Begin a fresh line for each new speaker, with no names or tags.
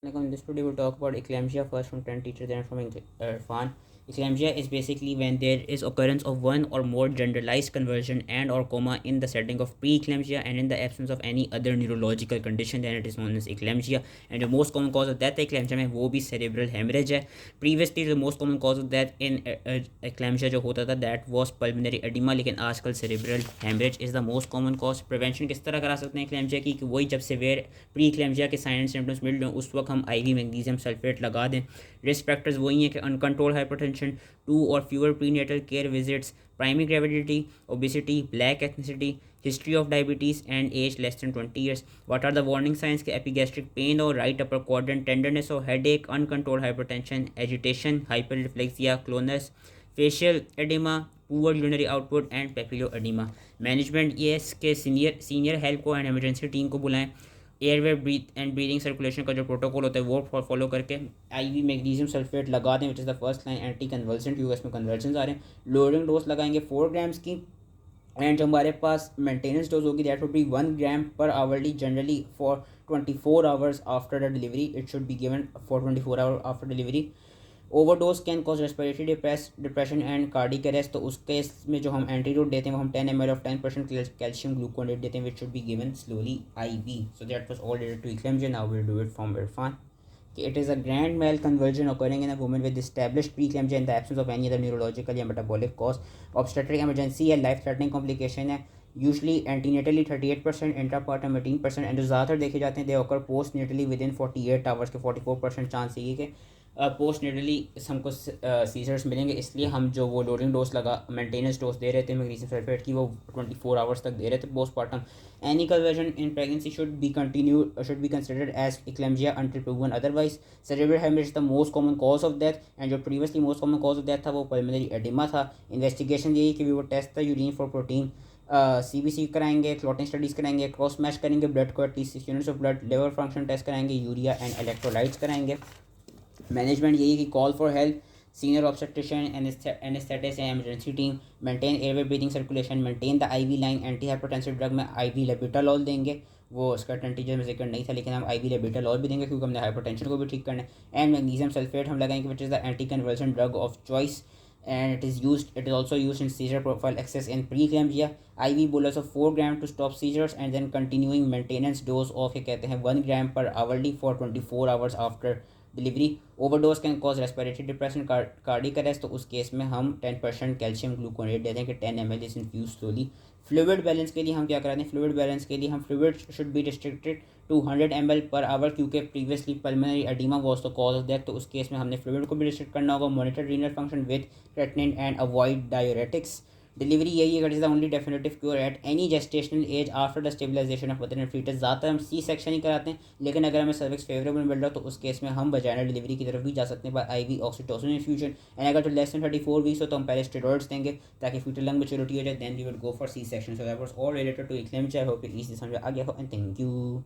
In this video, we'll talk about eclampsia first from 10 teachers, then from Irfan. Eclampsia is basically when there is occurrence of one or more generalized conversion and or coma in the setting of preeclampsia and in the absence of any other neurological condition, then it is known as eclampsia. And the most common cause of death eclampsia में वो भी cerebral hemorrhage है. Previously the most common cause of death in eclampsia जो होता था that was pulmonary edema, लेकिन आजकल cerebral hemorrhage is the most common cause. Prevention किस तरह करा सकते हैं eclampsia की कि वही जब severe प्री-eclampsia के साइन एंड सिम्टम्स मिल रहे उस वक्त हम IV मैग्नीशियम सल्फेट लगा दें. रिस्क फैक्टर्स वही हैं कि अनकंट्रोल हाइपरटेंशन, 2 और fewer prenatal care visits, primary gravidity, obesity, black ethnicity, history of diabetes and age less than 20 years. What are the warning signs के epigastric pain or right upper quadrant, tenderness or headache, uncontrolled hypertension, agitation, hyperreflexia, clonus, facial edema, poor urinary output and papilloedema. Management ये इसके senior help को and emergency team को बुलाएं. Airway breath and breathing circulation का जो protocol होता है वो फॉलो करके IV मैग्नीशियम सल्फेट लगा दें, which is the first line anti convergent. US में कन्वर्जन आ रहे हैं. लोडिंग डोज लगाएंगे 4 ग्राम्स की. एंड जो हमारे पास मेंटेनेंस डोज होगी दैट वुड बी 1 ग्राम पर hourly generally for 24 hours after the delivery. It should be given for 24 hour after delivery. Overdose can cause respiratory depression and cardiac arrest. तो उस case में जो हम एंटीडोट देते हैं वो हम 10 ml ऑफ 10% कैल्शियम ग्लूकोनेट देते हैं, which should be given slowly IV. So that was all related to eclampsia. Now we will do it from Irfan. It is a grand mal conversion occurring in a woman with established preeclampsia in the absence of any other neurological या metabolic cause. Obstetric emergency या life threatening complication है. Usually antenatally 38%, intrapartum 18%, and जो ज़्यादातर देखे जाते हैं they occur postnatally within 48 hours के 44% chance है कि पोस्ट नेटली हमको सीजर्स मिलेंगे. इसलिए हम जो वो लोडिंग डोज लगा मेंटेनेंस डोज दे रहे थे मैग्नीशियम सल्फेट की वो 24 आवर्स तक दे रहे थे postpartum. Any conversion in pregnancy should be considered as eclampsia until proven otherwise. Cerebral hemorrhage is the most common cause of death, and जो previously most common cause of death था वो pulmonary oedema था. Investigation यही कि we वो test the urine for protein, CBC कराएंगे, clotting studies कराएंगे, cross match करेंगे ब्लड को 36 units of blood, liver function test कराएंगे, यूरिया एंड इलेक्ट्रोलाइट्स कराएंगे. मैनेजमेंट यही कि call for help, senior obstetrician, anaesthetist and emergency team, maintain airway breathing circulation, maintain the IV line. Anti hypertensive drug में IV labetalol देंगे. वो उसका 20 में जिक्र नहीं था लेकिन हम IV लेबिटालॉल भी देंगे क्योंकि हमने हाइपरटेंशन को भी ठीक करना है. एंड मैग्नीशियम सल्फेट हम लगाएंगे which is the anti conversion drug of choice, and it is also used in seizure profile access in preeclampsia. IV bolus of 4 gram to stop seizures and then continuing maintenance dose of कहते हैं 1 gram per hourly for 24 hours after delivery. Overdose can cause respiratory depression, cardiac arrest. तो उस case में हम 10% calcium gluconate देते हैं कि 10 ml is infuse slowly. Fluid balance के लिए हम क्या कराते हैं, फ्लूइड बैलेंस के लिए हम fluid should be restricted to 100 ml per hour क्योंकि previously pulmonary oedema was the cause of death. तो उस केस में हमने फ्लूइड को भी रिस्ट्रिक्ट करना होगा. Monitor renal function with creatinine and avoid diuretics. Delivery यही है, it is the only definitive cure at any gestational age after the stabilisation of mother and fetus. ज़्यादातर हम C-सेक्शन ही कराते हैं लेकिन अगर हमें सर्विक्स फेवरेबल मिल रहा हो तो उस केस में हम वजाइनल डिलीवरी की तरफ भी जा सकते हैं by IV oxytocin infusion. And अगर तो लेस देन 34 वीक्स हो तो हम पहले स्टेरॉइड्स देंगे ताकि फीटल लंग मैच्योरिटी हो जाए. Then we would go for C-section. So that was all related to eclampsia. I hope it easy समझ आ गया हो एंड थैंक यू.